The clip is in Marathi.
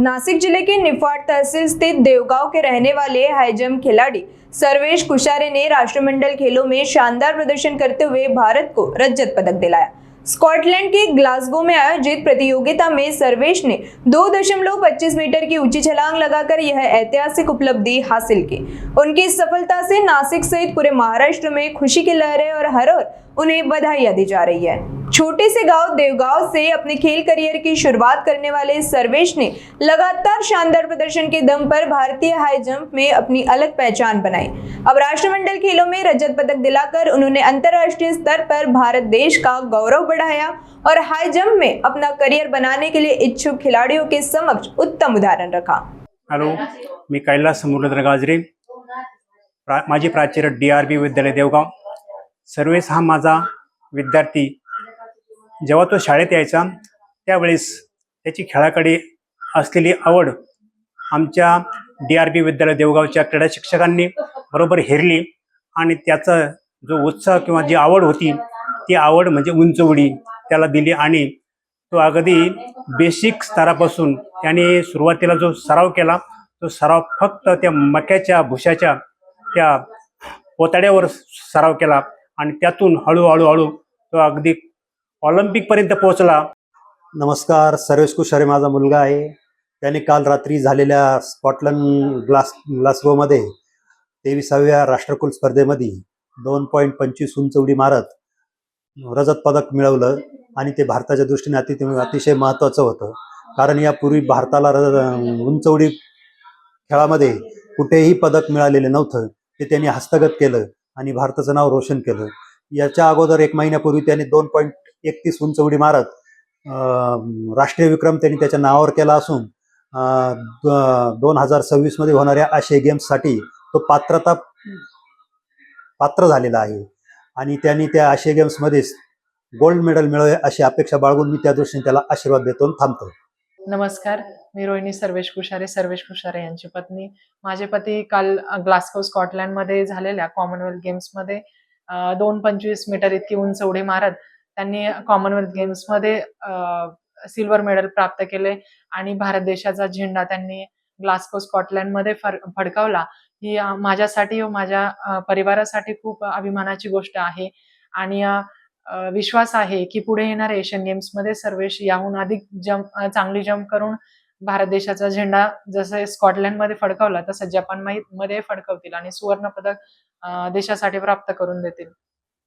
नासिक जिले के निफाड तहसील स्थित देवगांव के रहने वाले हाई जंप खिलाड़ी सर्वेश कुशारे ने राष्ट्रमंडल खेलों में शानदार प्रदर्शन करते हुए भारत को रजत पदक दिलाया। स्कॉटलैंड के ग्लासगो में आयोजित प्रतियोगिता में सर्वेश ने 2.25 मीटर की ऊंची छलांग लगाकर यह ऐतिहासिक उपलब्धि हासिल की। उनकी इस सफलता से नासिक सहित पूरे महाराष्ट्र में खुशी की लहरें और हर ओर उन्हें बधाइयां दी जा रही है। छोटे से गांव देवगांव से अपने खेल करियर की शुरुआत करने वाले सर्वेश ने लगातार शानदार प्रदर्शन के दम पर भारतीय हाई जंप में अपनी अलग पहचान बनाई। अब राष्ट्रमंडल खेलों में रजत पदक दिलाकर उन्होंने अंतर्राष्ट्रीय स्तर पर भारत देश का गौरव बढ़ाया और हाई जंप में अपना करियर बनाने के लिए इच्छुक खिलाड़ियों के समक्ष उत्तम उदाहरण रखा। हॅलो, मी कैलास मुरलीधर गाजरे, माजी प्राचार्य DRB विद्यालय देवगाव। सर्वेश हा माझा विद्यार्थी जेव्हा तो शाळेत यायचा त्यावेळेस त्याची खेळाकडे असलेली आवड आमच्या DRB विद्यालय देवगावच्या क्रीडा शिक्षकांनी बरोबर हेरली आणि त्याचा जो उत्साह किंवा जी आवड होती ती आवड म्हणजे उंच उडी त्याला दिली आणि तो अगदी बेसिक स्तरापासून त्याने सुरुवातीला जो सराव केला तो सराव फक्त त्या मक्याच्या भुशाच्या त्या पोताड्यावर सराव केला आणि त्यातून हळूहळू तो अगदी ऑलिम्पिक पर्यंत पोहोचला। नमस्कार, सर्वेश कुशारे माझा मुलगा आहे। त्याने काल रात्री झालेल्या स्कॉटलंड ग्लासगोमध्ये 23व्या राष्ट्रकुल स्पर्धेमध्ये 2.25 उंच उडी मारत रजत पदक मिळवलं आणि ते भारताच्या दृष्टीने अतिशय महत्त्वाचं होतं, कारण यापूर्वी भारताला उंच उडी खेळामध्ये कुठेही पदक मिळालेले नव्हतं। ते त्यांनी हस्तगत केलं आणि भारताचं नाव रोशन केलं। याच्या अगोदर 1 महिन्यापूर्वी त्याने 2.31 उंच उडी मारत राष्ट्रीय विक्रम त्यांनी त्याच्या नावावर केला असून 2026 मध्ये होणाऱ्या आशिया गेम्ससाठी तो पात्र झालेला आहे आणि त्यांनी त्या आशिया गेम्समध्ये गोल्ड मेडल मिळवे अशी अपेक्षा बाळगून मी त्या दृष्टीने त्याला आशीर्वाद देतो थांबतो। नमस्कार, मी रोहिणी सर्वेश कुशारे यांची पत्नी। माझे पती काल ग्लासगो स्कॉटलंडमध्ये झालेल्या कॉमनवेल्थ गेम्समध्ये 2.25 मीटर इतकी उंच उडी मारत त्यांनी कॉमनवेल्थ गेम्समध्ये सिल्वर मेडल प्राप्त केले आणि भारत देशाचा झेंडा त्यांनी ग्लासगो स्कॉटलंडमध्ये फडकावला। ही माझ्यासाठी व माझ्या परिवारासाठी खूप अभिमानाची गोष्ट आहे आणि विश्वास आहे की पुढे येणाऱ्या एशियन गेम्समध्ये सर्वेश याहून अधिक चांगली जंप करून भारत देशाचा झेंडा जसं स्कॉटलंडमध्ये फडकावला तसं जपानमध्ये फडकवतील आणि सुवर्ण पदक देशासाठी प्राप्त करून देतील।